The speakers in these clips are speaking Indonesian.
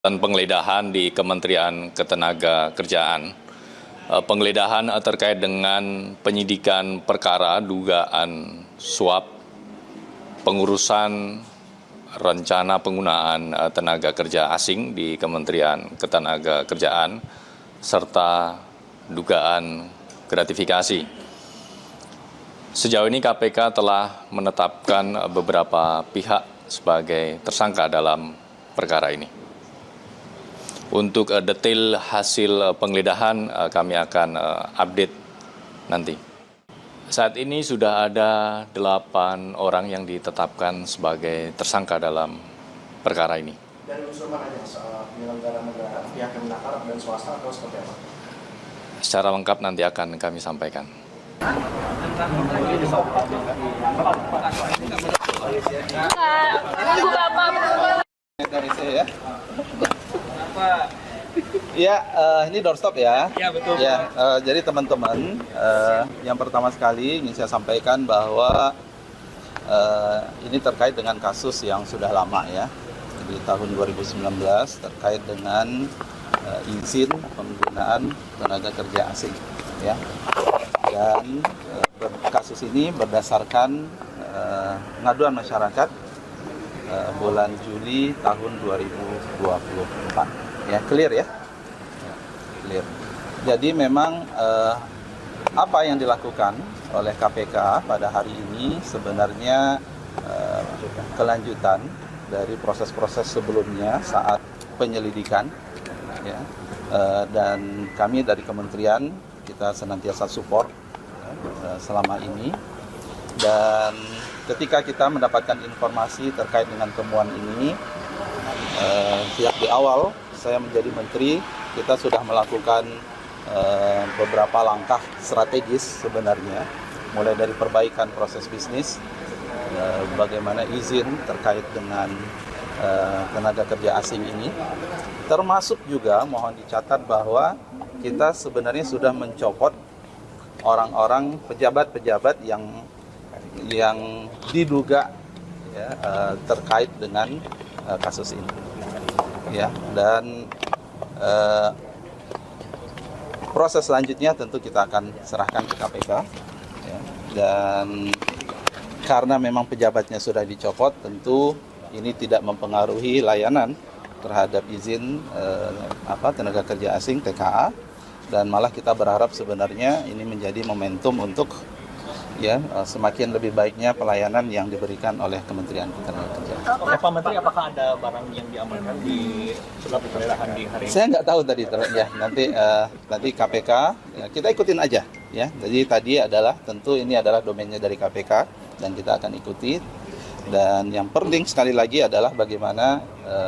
dan penggeledahan di Kementerian Ketenagakerjaan. Penggeledahan terkait dengan penyidikan perkara dugaan suap pengurusan rencana penggunaan tenaga kerja asing di Kementerian Ketenagakerjaan serta dugaan gratifikasi. Sejauh ini KPK telah menetapkan beberapa pihak sebagai tersangka dalam perkara ini. Untuk detail hasil penggeledahan kami akan update nanti. Saat ini sudah ada 8 orang yang ditetapkan sebagai tersangka dalam perkara ini. Dari unsur mana aja, penyelenggara negara, pihak yang menakar dan swasta atau seperti apa? Secara lengkap nanti akan kami sampaikan. Tunggu Bapak. Dari saya ya. Ya, ini doorstop ya. Ya, betul. Ya, jadi teman-teman, yang pertama sekali ingin saya sampaikan bahwa ini terkait dengan kasus yang sudah lama ya, di tahun 2019 terkait dengan izin penggunaan tenaga kerja asing ya. Dan kasus ini berdasarkan pengaduan masyarakat bulan Juli tahun 2024. Ya, clear ya? Clear. Jadi memang apa yang dilakukan oleh KPK pada hari ini sebenarnya kelanjutan dari proses-proses sebelumnya saat penyelidikan ya. Dan kami dari kementerian kita senantiasa support selama ini, dan ketika kita mendapatkan informasi terkait dengan temuan ini sejak di awal saya menjadi menteri, kita sudah melakukan beberapa langkah strategis sebenarnya, mulai dari perbaikan proses bisnis, bagaimana izin terkait dengan tenaga kerja asing ini, termasuk juga mohon dicatat bahwa kita sebenarnya sudah mencopot orang-orang pejabat-pejabat yang diduga ya, terkait dengan kasus ini. Ya, dan proses selanjutnya tentu kita akan serahkan ke KPK ya. Dan karena memang pejabatnya sudah dicopot, tentu ini tidak mempengaruhi layanan terhadap izin tenaga kerja asing TKA, dan malah kita berharap sebenarnya ini menjadi momentum untuk ya semakin lebih baiknya pelayanan yang diberikan oleh Kementerian Ketenagakerjaan. Pak Menteri, apakah ada barang yang diamankan di surat penggeledahan di hari ini? Saya nggak tahu tadi ya, nanti KPK ya, kita ikutin aja ya. Jadi tadi adalah tentu ini adalah domainnya dari KPK dan kita akan ikuti. Dan yang penting sekali lagi adalah bagaimana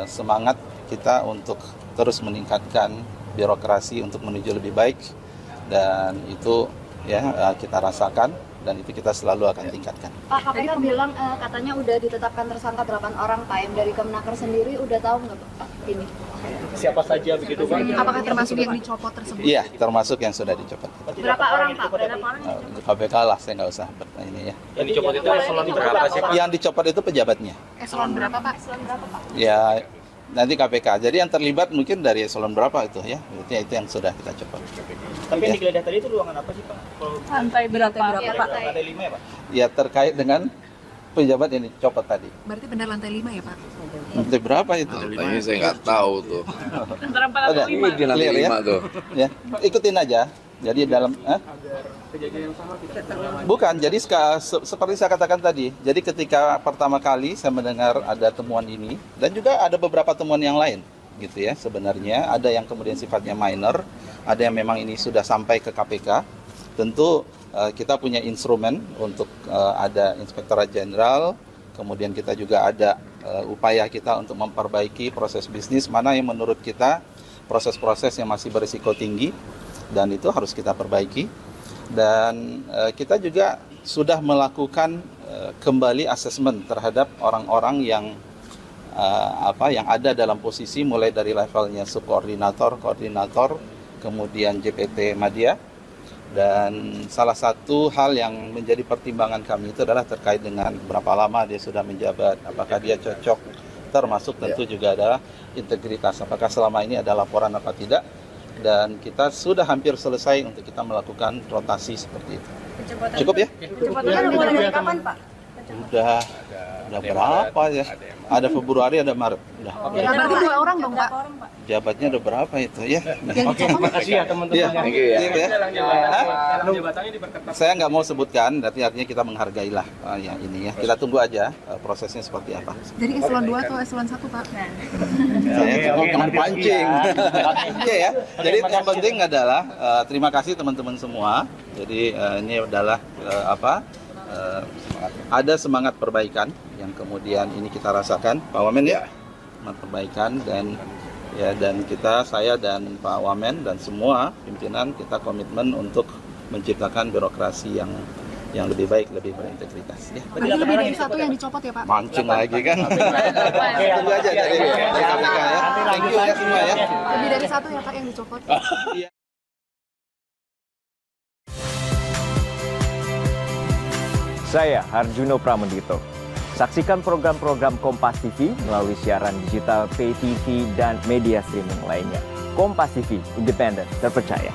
semangat kita untuk terus meningkatkan birokrasi untuk menuju lebih baik, dan itu ya kita rasakan dan itu kita selalu akan tingkatkan. Pak, KPK bilang katanya udah ditetapkan tersangka 8 orang, Pak. Yang dari Kemenaker sendiri udah tahu nggak Pak ini? Siapa saja begitu Pak? Apakah termasuk yang dicopot tersebut? Iya, termasuk yang sudah dicopot. Berapa orang Pak? Berapa orang? KPK lah, saya nggak usah ini ya. Yang dicopot itu eselon berapa sih Pak? Yang dicopot itu pejabatnya. Eselon berapa Pak? Eselon berapa Pak? Ya, nanti KPK. Jadi yang terlibat mungkin dari eselon berapa itu ya. Itu yang sudah kita copot. Tapi yang digeledah tadi itu ruangan apa sih Pak? Lantai berapa Pak? Lantai 5 ya Pak? Ya terkait dengan pejabat yang dicopot tadi. Berarti benar lantai 5 ya Pak? Lantai berapa itu? Lantainya saya nggak tahu tuh. Antara 4 Ada. dan 5. Di lantai Clear ya? 5 tuh. Ya, ikutin aja. Jadi dalam Kejadian yang sama tidak? bukan. Jadi seperti saya katakan tadi. Jadi ketika pertama kali saya mendengar ada temuan ini, dan juga ada beberapa temuan yang lain, gitu ya. Sebenarnya ada yang kemudian sifatnya minor, ada yang memang ini sudah sampai ke KPK. Tentu kita punya instrumen untuk ada Inspektorat Jenderal, kemudian kita juga ada upaya kita untuk memperbaiki proses bisnis mana yang menurut kita proses-proses yang masih berisiko tinggi, dan itu harus kita perbaiki. Dan kita juga sudah melakukan kembali asesmen terhadap orang-orang yang ada dalam posisi mulai dari levelnya subkoordinator, koordinator, kemudian JPT Madya. Dan salah satu hal yang menjadi pertimbangan kami itu adalah terkait dengan berapa lama dia sudah menjabat, apakah dia cocok termasuk tentu juga ada integritas. Apakah selama ini ada laporan apa tidak? Dan kita sudah hampir selesai untuk kita melakukan rotasi seperti itu. Cukup ya? Pencegahan mulai dari kapan, Pak? Udah berapa ya? Ada Februari, ada Maret. Udah. Berarti 2 orang dong, Pak? Jabatnya ada berapa itu ya? Oke, makasih ya teman-teman. Iya. Thank you ya. Jabatannya diperketat. Saya nggak mau sebutkan, artinya kita menghargailah yang ini ya. Kita tunggu aja prosesnya seperti apa. Dari eselon 2 atau eselon 1, Pak? Saya cuma pancing. Iya ya. Jadi yang penting adalah terima kasih teman-teman semua. Jadi ini adalah ada semangat perbaikan yang kemudian ini kita rasakan, Pak Wamen ya. Semangat perbaikan dan saya dan Pak Wamen dan semua pimpinan kita komitmen untuk menciptakan birokrasi yang lebih baik, lebih berintegritas. Ya. Berarti lebih dari 1 yang dicopot ya, Pak? Mancing lagi kan? Tunggu aja dari KPK ya. Thank you ya semua ya. Lebih dari 1 ya, Pak, yang dicopot? Saya Harjuno Pramendito. Saksikan program-program Kompas TV melalui siaran digital, pay TV, dan media streaming lainnya. Kompas TV, independen, terpercaya.